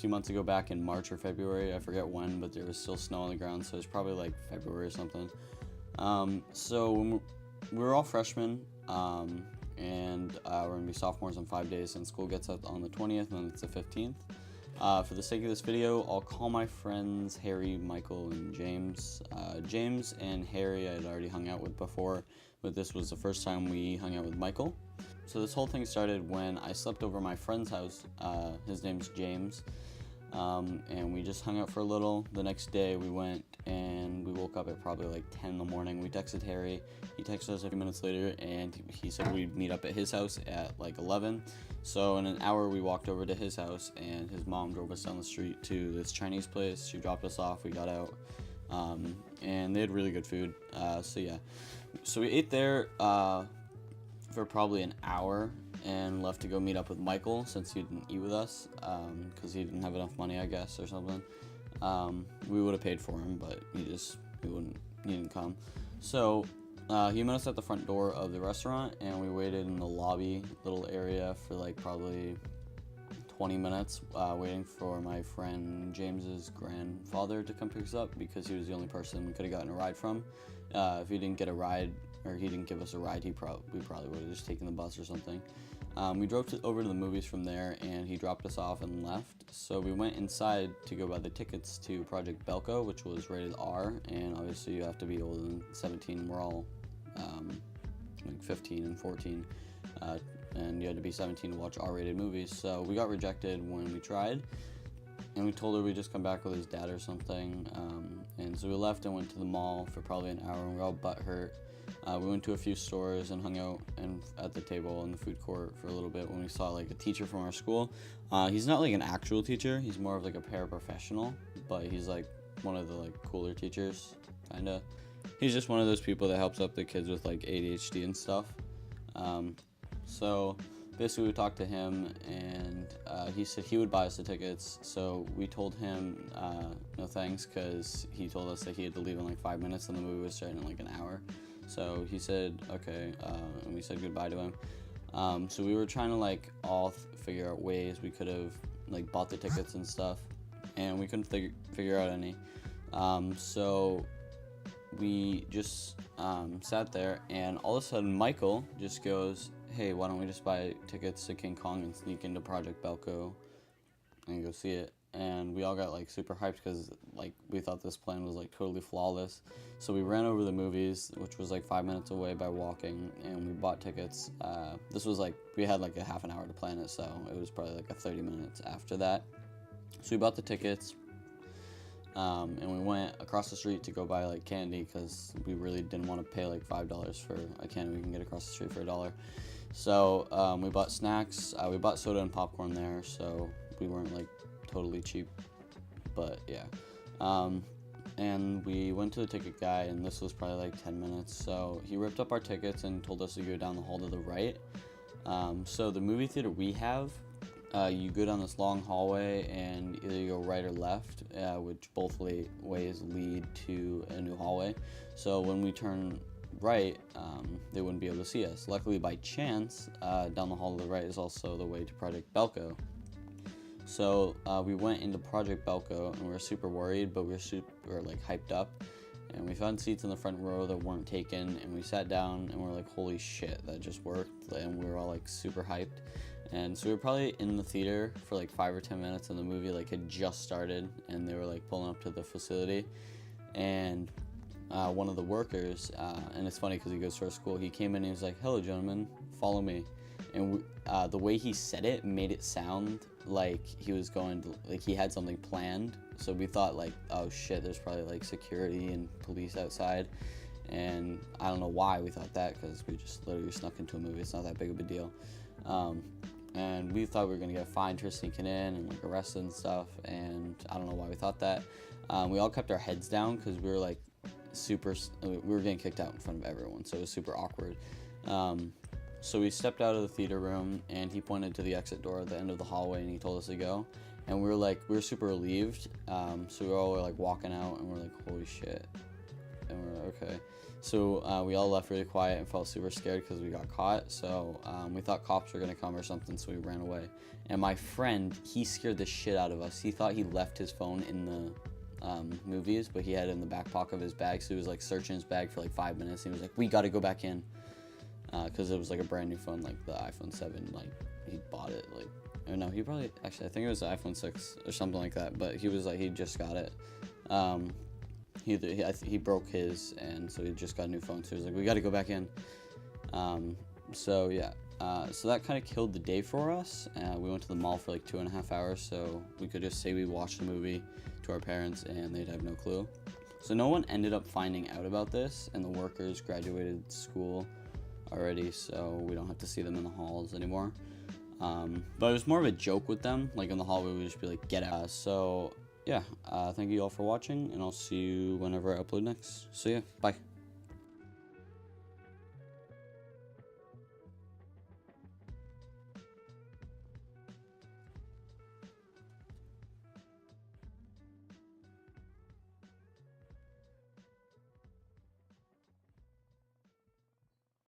few months ago, back in March or February, I forget when, but there was still snow on the ground, so it was probably like February or something. So when we were all freshmen, and we're going to be sophomores in 5 days, and school gets out on the 20th, and it's the 15th. For the sake of this video, I'll call my friends Harry, Michael, and James. James and Harry I had already hung out with before, but this was the first time we hung out with Michael. So this whole thing started when I slept over my friend's house. His name's James, and we just hung out for a little. The next day we went and we woke up at probably like 10 in the morning. We texted Harry. He texted us a few minutes later, and he said we'd meet up at his house at like 11. So in an hour we walked over to his house, and his mom drove us down the street to this Chinese place. She dropped us off. We got out, and they had really good food. So we ate there for probably an hour and left to go meet up with Michael, since he didn't eat with us because he didn't have enough money, I guess, or something. We would have paid for him, but he didn't come. So he met us at the front door of the restaurant, and we waited in the lobby little area for like probably 20 minutes waiting for my friend James's grandfather to come pick us up, because he was the only person we could have gotten a ride from. If he didn't get a ride, or he didn't give us a ride, we probably would have just taken the bus or something. We drove over to the movies from there, and he dropped us off and left. So we went inside to go buy the tickets to Project Belko, which was rated R, and obviously you have to be older than 17. We're all like 15 and 14, and you had to be 17 to watch R-rated movies. So we got rejected when we tried, and we told her we'd just come back with his dad or something. And so we left and went to the mall for probably an hour, and we were all butthurt. We went to a few stores and hung out at the table in the food court for a little bit when we saw like a teacher from our school. He's not like an actual teacher, he's more of like a paraprofessional, but he's like one of the like cooler teachers, kinda. He's just one of those people that helps up the kids with like ADHD and stuff. So basically we talked to him, and he said he would buy us the tickets. So we told him no thanks, because he told us that he had to leave in like 5 minutes and the movie was starting in like an hour. So he said okay, and we said goodbye to him. So we were trying to like all figure out ways we could have like bought the tickets and stuff, and we couldn't figure out any. So we just sat there, and all of a sudden Michael just goes, hey, why don't we just buy tickets to King Kong and sneak into Project Belko and go see it? And we all got like super hyped, because like we thought this plan was like totally flawless. So we ran over to the movies, which was like 5 minutes away by walking, and we bought tickets. This was like, we had like a half an hour to plan it, so it was probably like a 30 minutes after that. So we bought the tickets, and we went across the street to go buy like candy, because we really didn't want to pay like $5 for a candy we can get across the street for $1. So we bought snacks. We bought soda and popcorn there, so we weren't like totally cheap, but yeah. And we went to the ticket guy, and this was probably like 10 minutes. So he ripped up our tickets and told us to go down the hall to the right. So the movie theater we have, you go down this long hallway, and either you go right or left, which both ways lead to a new hallway. So when we turn right, they wouldn't be able to see us. Luckily, by chance, down the hall to the right is also the way to Project Belko. So we went into Project Belko, and we were super worried, but we were like hyped up, and we found seats in the front row that weren't taken, and we sat down, and we're like, holy shit, that just worked, and we were all like super hyped. And so we were probably in the theater for like 5 or 10 minutes, and the movie like had just started, and they were like pulling up to the facility, and one of the workers, and it's funny because he goes to our school, he came in and he was like, hello gentlemen, follow me. And the way he said it made it sound like he was going to, like he had something planned. So we thought like, oh shit, there's probably like security and police outside. And I don't know why we thought that, because we just literally snuck into a movie. It's not that big of a deal. And we thought we were gonna get fined for sneaking in and like arrested and stuff. And I don't know why we thought that. We all kept our heads down, because we were like we were getting kicked out in front of everyone. So it was super awkward. So we stepped out of the theater room, and he pointed to the exit door at the end of the hallway, and he told us to go. And we were super relieved. So we were all like walking out, and we're like, holy shit. and we're okay. So we all left really quiet and felt super scared because we got caught. So we thought cops were gonna come or something, so we ran away. And my friend, he scared the shit out of us. He thought he left his phone in the movies, but he had it in the back pocket of his bag. So he was like searching his bag for like 5 minutes. And he was like, "We got to go back in," because it was like a brand new phone, like the iPhone 7. Like he bought it, like, or no, he probably actually I think it was the iPhone 6 or something like that. But he was like, he just got it. He broke his, and so he just got a new phone. So he was like, "We got to go back in." So yeah. So that kind of killed the day for us. We went to the mall for like 2.5 hours, so we could just say we watched the movie to our parents and they'd have no clue. So no one ended up finding out about this, and the workers graduated school already, so we don't have to see them in the halls anymore. But it was more of a joke with them. Like in the hallway, we would just be like, "Get out." So yeah, thank you all for watching, and I'll see you whenever I upload next. So yeah, bye.